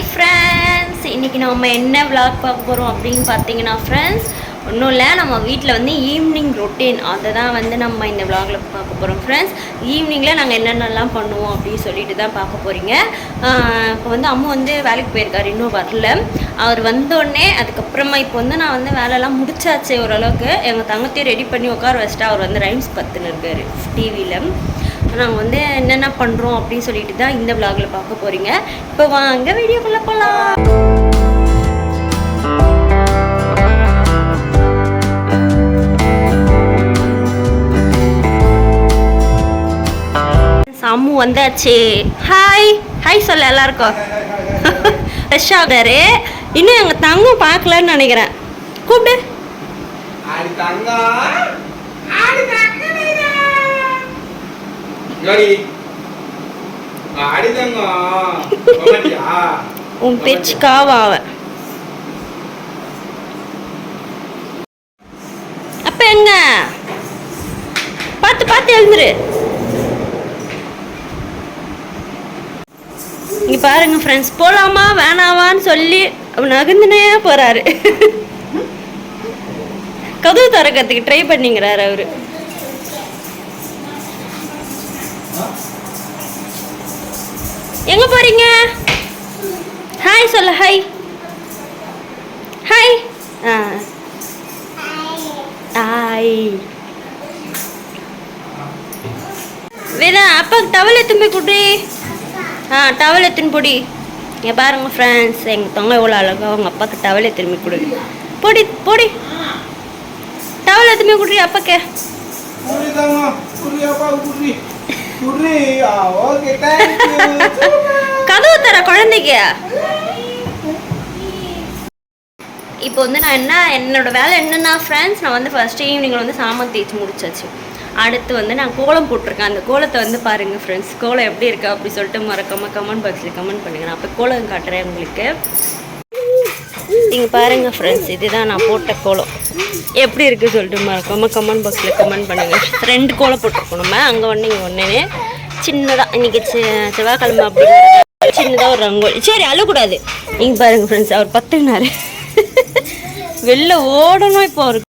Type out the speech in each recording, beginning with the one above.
Hi friends, இன்றைக்கி நம்ம என்ன விளாக் பார்க்க போகிறோம் அப்படின்னு பார்த்தீங்கன்னா ஃப்ரெண்ட்ஸ், ஒன்றும் இல்லை, நம்ம வீட்டில் வந்து ஈவினிங் ரொட்டீன் அதை தான் வந்து நம்ம இந்த விளாகில் பார்க்க போகிறோம் ஃப்ரெண்ட்ஸ். ஈவினிங்கில் நாங்கள் என்னென்னலாம் பண்ணுவோம் அப்படின்னு சொல்லிட்டு தான் பார்க்க போகிறீங்க. இப்போ வந்து அம்மா வந்து வேலைக்கு போயிருக்காரு, இன்னும் வரல. அவர் வந்தோடனே அதுக்கப்புறமா இப்போ வந்து நான் வந்து வேலையெல்லாம் முடிச்சாச்சு ஓரளவுக்கு. எங்கள் தங்கத்தையும் ரெடி பண்ணி உட்கார வச்சுட்டு அவர் வந்து ரைம்ஸ் பத்துன்னு இருக்கார் டிவியில். நாங்கள் வந்து என்னென்ன பண்ணுறோம் அப்படின்னு சொல்லிட்டு தான் இந்த விளாகில் பார்க்க போகிறீங்க. இப்போ வாங்க வீடியோக்குள்ளே போகலாம். அம்மு வந்தாச்சு. ஹாய் ஹாய் சொல்ல எல்லாருக்கும். ஃப்ரெஷ் ஆகுறாரு. இன்னும் எங்கள் தங்கம் பார்க்கலன்னு நினைக்கிறேன். கூப்பிடு. உன் பேச்சுக்காவ அவன் அப்ப எங்க பார்த்து பார்த்து எழுந்துரு. இங்க பாருங்க ஃப்ரெண்ட்ஸ், போலாமா வேணாவான்னு சொல்லி நகர்ந்துனே போறாரு. கதவு திறக்கிறதுக்கு ட்ரை பண்ணிங்கிறாரு அவரு. எங்க போறீங்க? ஹாய் சொல்ல. Hi hi. ஹாய் வேதா, அப்பாவுக்கு டவல் எடுத்துன்னு போய் குடி. டவல் எடுத்துன்னு பொடி. இங்கே பாருங்க ஃப்ரெண்ட்ஸ், எங்கள் தொங்க எவ்வளோ அழகா அவங்க அப்பாவுக்கு டவல் எடுத்துன்னு போய் கொடு. பொடி பொடி டவல் எடுத்துன்னு போய் குடி அப்பாக்கு. கதவு தர குழந்தைக்கு. இப்போ வந்து நான் என்னோட வேலை என்னன்னா ஃப்ரெண்ட்ஸ், நான் வந்து ஃபர்ஸ்ட் ஈவினிங்கில் வந்து சாமான் தேய்ச்சி முடிச்சாச்சு. அடுத்து வந்து நான் கோலம் போட்டிருக்கேன். அந்த கோலத்தை வந்து பாருங்கள் ஃப்ரெண்ட்ஸ், கோலம் எப்படி இருக்கா அப்படி சொல்லிட்டு மறக்காமல் கமெண்ட் பாக்ஸில் கமெண்ட் பண்ணுங்க. நான் அப்போ கோலம் காட்டுறேன் உங்களுக்கு. நீங்கள் பாருங்கள் ஃப்ரெண்ட்ஸ், இதுதான் நான் போட்ட கோலம். எப்படி இருக்குது சொல்லிட்டு மறக்காமல் கமெண்ட் பாக்ஸில் கமெண்ட் பண்ணுங்கள். 2 கோலம் போட்டிருக்கோம் நம்ம. அங்கே ஒன்று இங்கே ஒன்று சின்னதாக. இன்றைக்கி செவ்வாய்க்கிழமை அப்படிங்கிறது சின்னதாக ஒரு ரங்கோலி. சரி அழக்கூடாது. நீங்கள் பாருங்கள் ஃப்ரெண்ட்ஸ், அவர் பத்துனாரு. வெளில ஓடணும் இப்போ அவருக்கு.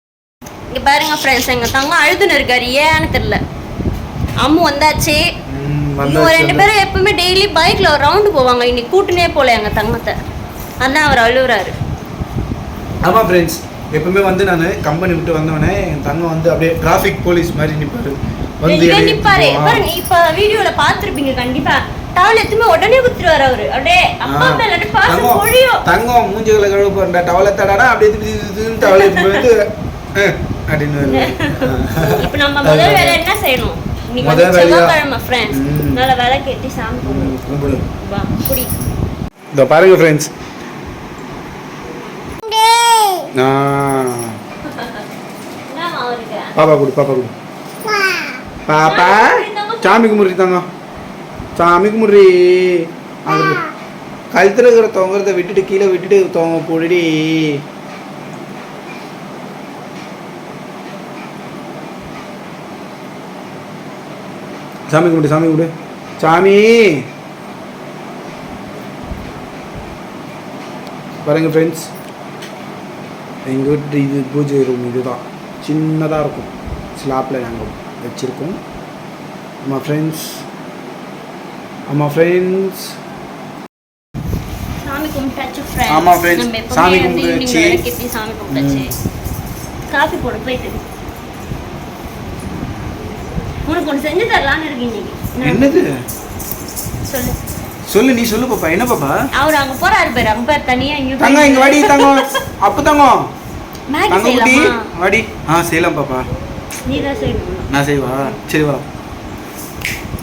இங்கே பாருங்கள் ஃப்ரெண்ட்ஸ், எங்கள் தங்கம் அழுதுன்னு இருக்காரு, ஏன்னு தெரில. அம்மு வந்தாச்சு. இன்னும் 2 பேரும் எப்பவுமே டெய்லி பைக்கில் ஒரு ரவுண்டு போவாங்க. இன்னைக்கு கூட்டுனே போகல எங்கள் தங்கத்தை, அதான் அவர் அழுகுறாரு. ஆமாம் ஃப்ரெண்ட்ஸ், எப்பவுமே வந்து நான் கம்பெனி விட்டு வந்தோடனே என் தங்கம் வந்து அப்படியே டிராஃபிக் போலீஸ் மாதிரி நிற்பாரு. நிற்பாரு பாருங்க. இப்போ வீடியோவில் பார்த்துருப்பீங்க கண்டிப்பாக. டவல் எத்துமே உடனே குத்துருவாரு அவரு. அப்படியே அப்பா மேல பாசம் பொழியும். தங்கம் மூஞ்சிகளை கழுவ போற டவலை தடாடா அப்படியே டவல் எடுத்து வந்து அப்படின்னு. இப்போ நம்ம முதல் வேலை என்ன செய்யணும்? இன்னைக்கு செவ்வாய்க்கிழமை ஃப்ரெண்ட்ஸ், நல்ல வேலை கேட்டு சாமி கும்பிடு. வா குடி. இதோ பாருங்க ஃப்ரெண்ட்ஸ், பாப்பா குடு பாப்பா குடு. பாப்பா சாமி கும்பிடு தங்கம், சாமி கும்பிடு. அது கழுத்துல இருக்கிற தொங்குறத விட்டுட்டு கீழே விட்டுட்டு தொங்க போடுடி. சாமி கும்பிடு சாமி கும்பிடு. சாமி பாருங்க ஃப்ரெண்ட்ஸ், எங்கள் வீட்டு இது பூஜை ரூம் இதுதான். சின்னதாக இருக்கும், ஸ்லாப்பில் நாங்கள் வச்சுருக்கோம். ஆமாம் ஃப்ரெண்ட்ஸ், ஆமாம் ஃப்ரெண்ட்ஸ், சாமி கும்பிட்டாச்சு ஃப்ரெண்ட்ஸ். ஆமாம் ஃப்ரெண்ட்ஸ், சாமி கும்பிட்டாச்சு. சாமி கும்பிட்டாச்சு. காஃபி போட போயிட்டு உனக்கு ஒன்று செஞ்சு தரலான்னு இருக்கீங்க. என்னது சொல்லு சொல்லு, நீ சொல்லு பாப்பா. என்ன பாப்பா? அவர் அங்கே போறாரு பேர், அங்கே பேர் தனியாக இங்கே தங்கம் இங்கே வாடி. தங்கம் அப்போ தங்கம் மேகி செய்யலாமா? வாடி. செய்யலாம் பாப்பா. நீ தான் செய்யணும். நான் செய்வா? சரி வா.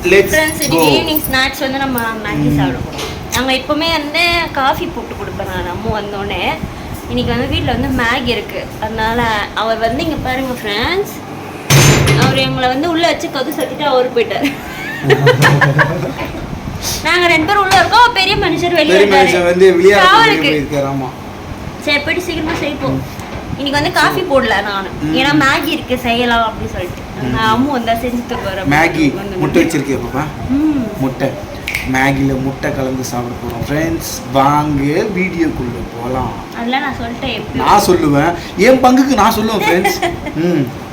ஃப்ரெண்ட்ஸ், இன்னைக்கு ஈவினிங் ஸ்நாக்ஸ் வந்து நம்ம மேகி சாப்பிடுவோம். நாங்கள் எப்போவுமே வந்து காஃபி போட்டு கொடுப்பேன் நான் அம்மா வந்தோடனே. இன்னைக்கு வந்து வீட்டில் வந்து மேகி இருக்குது, அதனால அவர் வந்து இங்கே பாருங்கள் ஃப்ரெண்ட்ஸ், அவர் எங்களை வந்து உள்ளே வச்சு கது சத்திட்டு அவர் போயிட்டார். நாங்கள் 2 பேரும் உள்ளே இருக்கோம், பெரிய மனுஷர் வெளியே இருக்காரு. சரி போயிட்டு சீக்கிரமாக செய்ப்போம். இன்னைக்கு வந்து காஃபி போடல நான், ஏன்னா மேகி இருக்கு செய்யலாம் அப்படின்னு சொல்லிட்டு. நான் அம்மு வந்தா செஞ்சு தருவாரு. மேகி முட்டை வச்சிருக்கேன் பாப்பா. முட்டை மேகியில் முட்டை கலந்து சாப்பிட போகிறோம் ஃப்ரெண்ட்ஸ். வாங்க வீடியோக்குள்ளே போகலாம். அதெல்லாம் நான் சொல்லிட்டேன், நான் சொல்லுவேன், என் பங்குக்கு நான் சொல்லுவேன் friends.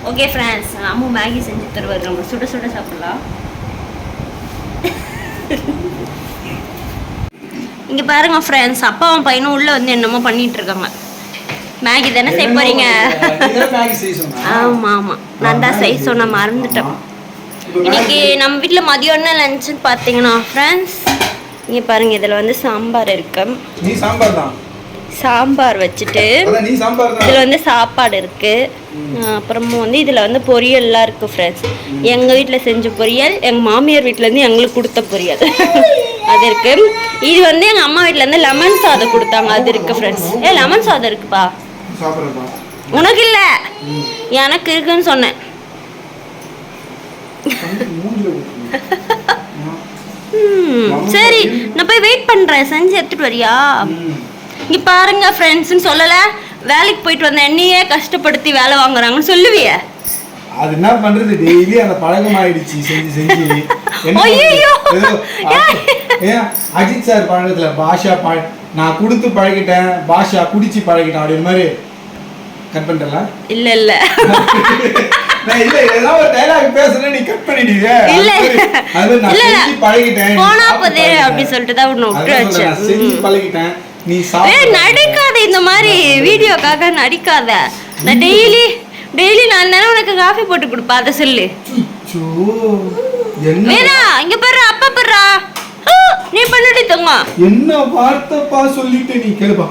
Okay friends, Ammu Maggi செஞ்சு தருவார், நம்ம சுட சுட சாப்பிடலாம். இங்கே பாருங்க ஃப்ரெண்ட்ஸ், அப்பாவும் பையனும் உள்ளே வந்து என்னமோ பண்ணிட்டு இருக்காங்க. மேகி தானே செய்ய போறீங்க? ஆமாம் ஆமாம், நான் தான் செய்ய சொன்ன, மறந்துட்டேன். இன்னைக்கு நம்ம வீட்டில் மதியம் என்ன லஞ்சுன்னு பார்த்தீங்கன்னா ஃப்ரெண்ட்ஸ், இங்கே பாருங்க, இதில் வந்து சாம்பார் இருக்கு. நீ சாம்பார் தான். சாம்பார் வச்சுட்டு இதில் வந்து சாப்பாடு இருக்கு. அப்புறமா வந்து இதில் வந்து பொரியல்லாம் இருக்கு ஃப்ரெண்ட்ஸ். எங்கள் வீட்டில் செஞ்ச பொரியல், எங்கள் மாமியார் வீட்டிலேருந்து எங்களுக்கு கொடுத்த பொரியல் அது இருக்கு. இது வந்து எங்கள் அம்மா வீட்டிலேருந்து லெமன் சாதம் கொடுத்தாங்க, அது இருக்கு ஃப்ரெண்ட்ஸ். லெமன் சாதம் இருக்குப்பா, உனக்கு இல்லை எனக்கு இருக்குன்னு சொன்னேன். சரி, நான் போய் வெயிட் பண்றேன், செஞ்சு எடுத்துட்டு வரியா? இங்க பாருங்க ஃப்ரெண்ட்ஸ்னு சொல்லல, வேலைக்கு போயிட்டு வந்த என்னையே கஷ்டப்படுத்தி வேலை வாங்குறாங்கன்னு சொல்லுவிய. அது என்ன பண்றது, டெய்லி அந்த பழக்கம் ஆயிடுச்சு செஞ்சு செஞ்சு. ஐயோ, அஜித் சார் பழக்கத்துல பாஷா நான் கொடுத்து பழகிட்டேன், பாஷா குடிச்சு பழகிட்டேன் அப்படி மாதிரி கட் பண்ணிட்டல. இல்ல இல்ல நான் இல்ல ஏதோ ஒரு டயலாக் பேசுறேன், நீ கட் பண்ணிடுவீங்க. இல்ல அது நான் செஞ்சு பழகிட்டேன், போனா போதே அப்படி சொல்லிட்டு தான் உன்னை விட்டுச்சு. நான் செஞ்சு பழகிட்டேன், நீ சாப்பிடு. நடிக்காத, இந்த மாதிரி வீடியோக்காக நடிக்காத. நான் டெய்லி நான் தானே உனக்கு காஃபி போட்டு கொடுப்பா, அதை சொல்லு. வேணா, இங்க பாரு, அப்பா பாருடா, நீ பண்ணிட்டு தங்க. என்ன வார்த்தைப்பா சொல்லிட்டு நீ கேளுப்பா.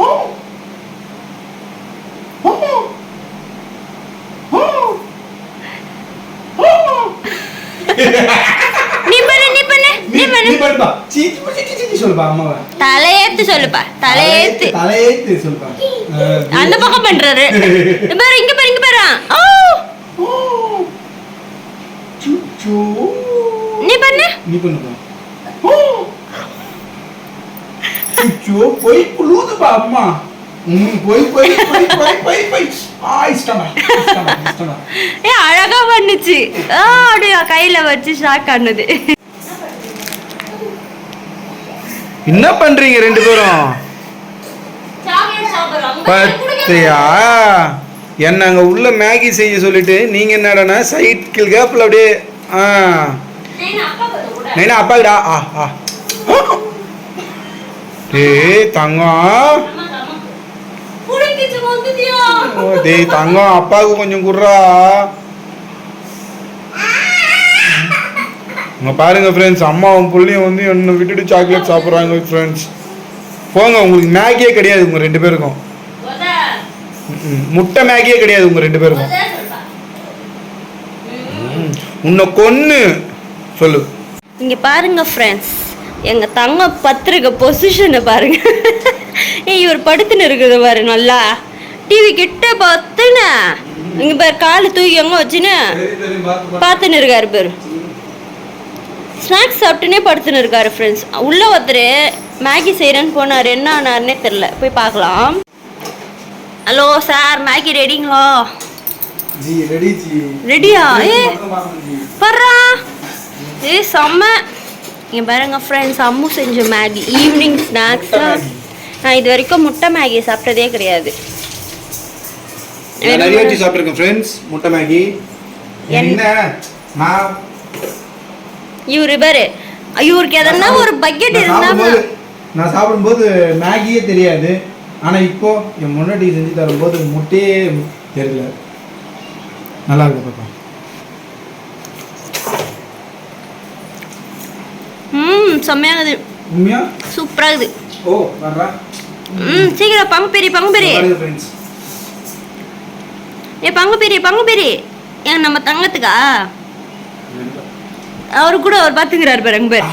தலையேத்து சொல்லுப்பா, தலையேத்து சொல்லுப்பா. அந்த பக்கம் பண்றாரு. இங்க பாரு நீ பண்ணு. போய் புழுதுப்பா அம்மா. அழகா பண்ணுச்சு, அப்படியே கையில வச்சு ஷாக் ஆனது. என்ன பண்றீங்க ரெண்டு பேரும்? பத்தியா என்ன அங்க உள்ள மேகி செய்ய சொல்லிட்டு நீங்க என்னடா சைக்கிள் கேப்ல அப்படியே நைனா அப்பாடா. டேய் தங்கம், டேய் தங்கம், அப்பாவுக்கு கொஞ்சம் குடுறா. இங்க பாருங்க ஃப்ரெண்ட்ஸ், அம்மாவும் புள்ளையும் வந்து என்ன விட்டுட்டு சாக்லேட் சாப்பிட்றாங்க ஃப்ரெண்ட்ஸ். போங்க, உங்களுக்கு மேகியே கிடையாது உங்க ரெண்டு பேருக்கும். முட்டை மேகியே கிடையாது உங்க ரெண்டு பேருக்கும். உன்னை கொன்னு சொல்லு. இங்க பாருங்க ஃப்ரெண்ட்ஸ், எங்க தங்க பத்திரிக்கை பொசிஷனை பாருங்க. இவர் படுத்துன்னு இருக்குது பாரு, நல்லா டிவி கிட்ட பார்த்துன்னு. இங்க பாரு, காலு தூக்கி எங்க வச்சுன்னு பார்த்துன்னு இருக்காரு பேரு. ஸ்நாக்ஸ் சாப்பிட்டுனே படுத்துன்னு இருக்காரு ஃப்ரெண்ட்ஸ். உள்ள ஒருத்தர் மேகி செய்கிறேன்னு போனார், என்ன ஆனார்னே தெரில, போய் பார்க்கலாம். ஹலோ சார், மேகி ரெடிங்களா? ரெடியா? பர்றா, செம்ம. இங்கே பாருங்க ஃப்ரெண்ட்ஸ், அம்மு செஞ்ச மேகி ஈவினிங் ஸ்நாக்ஸ். நான் இது வரைக்கும் முட்டை மேகி சாப்பிட்டதே கிடையாது. சாப்பிட்டுருக்கேன் ஃப்ரெண்ட்ஸ் முட்டை மேகி. இவரு பாரு, இவருக்கு எதனா ஒரு பக்கெட் இருந்தா. நான் சாப்பிடும்போது மேகியே தெரியாது, ஆனா இப்போ என் முன்னாடி செஞ்சு தரும்போது முட்டையே தெரியல. நல்லா இருக்கு பாப்பா. செம்மையாகுது, உண்மையா சூப்பரா இருக்குது. ஓ வர்றா. சீக்கிரம் பங்கு பெரிய பங்கு பெரிய ஏன் நம்ம தங்கத்துக்கா? அவரு கூட அவர் பாத்துக்கிறாரு பாருங்க பேர்.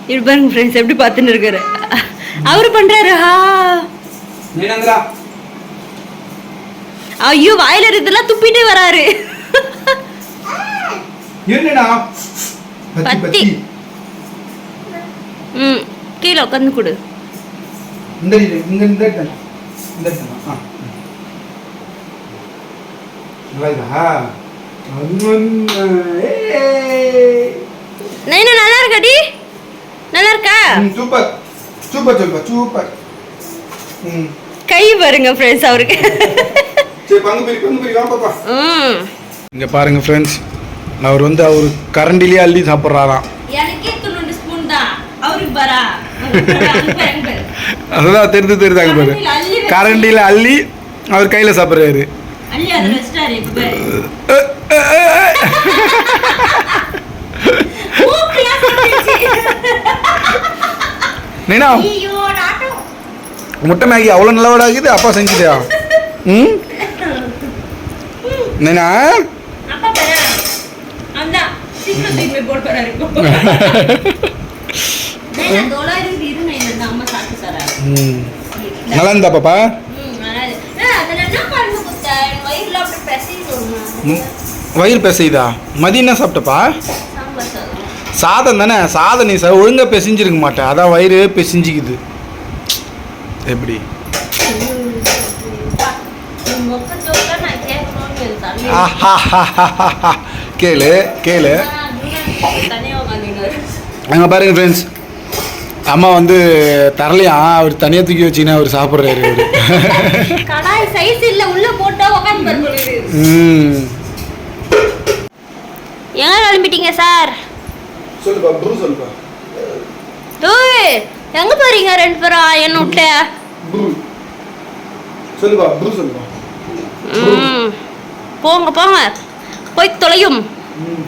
இப்படி பாருங்க ஃப்ரெண்ட்ஸ், எப்படி பாத்துன்னு இருக்காரு. அவரு பண்றாரு. ஐயோ, வாயில இதெல்லாம் துப்பிட்டு வராரு. பத்தி கீழே உட்காந்து கொடு. நைனா நல்லா இருக்காடி, நல்லா இருக்கா? Super super super super. கை பாருங்க ஃப்ரெண்ட்ஸ் அவருக்கு. சரி பங்கு பிரி வா பாப்பா. இங்க பாருங்க ஃப்ரெண்ட்ஸ், அவர் வந்து அவர் கரண்டிலேயே அள்ளி சாப்பிட்றாராம். எனக்கே 2 ஸ்பூன் தான், அவருக்கு பாரா. அதுதான் தெரிஞ்சுதாங்க பாரு, கரண்டியில் அள்ளி அவர் கையில் சாப்பிட்றாரு. அள்ளி அதை வச்சிட்டாரு. நீனா முட்டை மேகி அவ்வளோ நல்லவடா இருக்குது, அப்பா செஞ்சுட்டியா? நீனா நல்லா இருந்தா பாப்பா? வயிறு பெசையுதா? மதியம் என்ன சாப்பிட்டப்பா? சாதம் தானே. சாதம் நீ ஒழுங்கா பெசிஞ்சிருக்க மாட்டேன், அதான் வயிறு பெசிஞ்சிக்குது. எப்படி கேளு கேளு. அங்கே பாருங்க ஃப்ரெண்ட்ஸ், அம்மா வந்து தரலையா, அவர் தனியாக தூக்கி வச்சுன்னா அவர் சாப்பிட்றாரு. எங்க கிளம்பிட்டீங்க சார்? சொல்லுப்பா ப்ரூ சொல்லுப்பா. டேய் எங்க போறீங்க ரெண்டு பேரும் என்ன விட்டு? ப்ரூ சொல்லுப்பா ப்ரூ சொல்லுப்பா. போங்க போங்க போய் தொலையும்.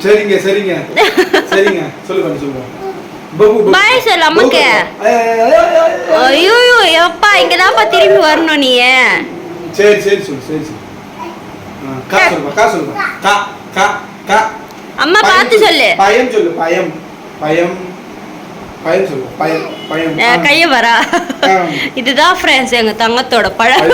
சரிங்க சரிங்க சரிங்க சொல்லுப்பா சொல்லுப்பா. பாய் சார் அம்மாக்கு. ஐயோ எப்பா இங்கதான்ப்பா திரும்பி வரணும் நீ. சரி சரி சொல்லு சரி சரி. கா சொல்லுப்பா கா சொல்லுப்பா. கா கா கா. அம்மா பார்த்து சொல்லு. பயம் சொல்லு பயம் பயம் பயம் சொல்லு பயம் பயம். கைய வரா. இதுதான் ஃப்ரெண்ட்ஸ் எங்க தங்கத்தோட பழம்.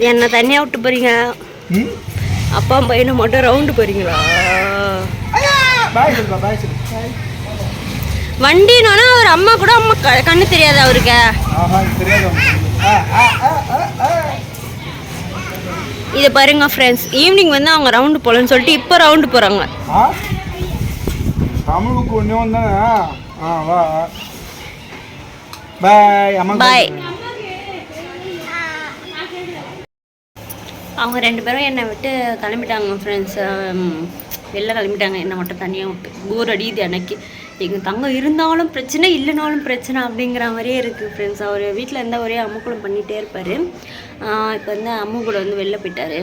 என்ன தனியா விட்டு போறீங்க? அப்பா பையனை மட்டும் ரவுண்டு போறீங்களா? வண்டினா அவர் அம்மா கூட அம்மா கண்ணு தெரியாது அவருக்கு. இதை பாருங்க ஃப்ரெண்ட்ஸ், ஈவினிங் வந்து அவங்க ரவுண்டு போகலன்னு சொல்லிட்டு இப்போ ரவுண்டு போகிறாங்க. தமிழுக்கு ஒன்றே ஒன்று வா பாய் அம்மா பாய். அவங்க ரெண்டு பேரும் என்னை விட்டு கிளம்பிட்டாங்க ஃப்ரெண்ட்ஸ், வெளில கிளம்பிட்டாங்க. என்னை மட்டும் தனியாக விட்டு போர் அடியுது எனக்கு. எங்கள் தங்கம் இருந்தாலும் பிரச்சனை, இல்லைனாலும் பிரச்சனை அப்படிங்கிற மாதிரியே இருக்குது ஃப்ரெண்ட்ஸ். அவர் வீட்டில் இருந்தால் ஒரே அம்முக்குளம் பண்ணிகிட்டே இருப்பார். இப்போ வந்து அம்மு கூட வந்து வெளில போயிட்டார்.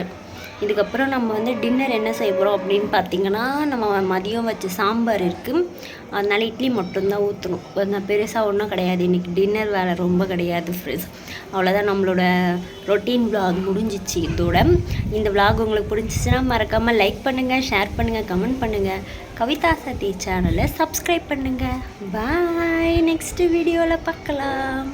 இதுக்கப்புறம் நம்ம வந்து டின்னர் என்ன செய்ய போகிறோம் அப்படின்னு பார்த்தீங்கன்னா, நம்ம மதியம் வச்ச சாம்பார் இருக்குது, அதனால் இட்லி மட்டும்தான் ஊற்றணும். கொஞ்சம் பெருசாக ஒன்றும் கிடையாது, இன்றைக்கி டின்னர் வேலை ரொம்ப கிடையாது ஃப்ரெண்ட்ஸ். அவ்வளோதான், நம்மளோட ரொட்டீன் விலாக் முடிஞ்சிச்சு இதோட. இந்த விலாக் உங்களுக்கு பிடிச்சிச்சின்னா மறக்காமல் லைக் பண்ணுங்கள், ஷேர் பண்ணுங்கள், கமெண்ட் பண்ணுங்கள். கவிதா சதி சேனலை சப்ஸ்கிரைப் பண்ணுங்கள். பாய், நெக்ஸ்ட் வீடியோவில் பார்க்கலாம்.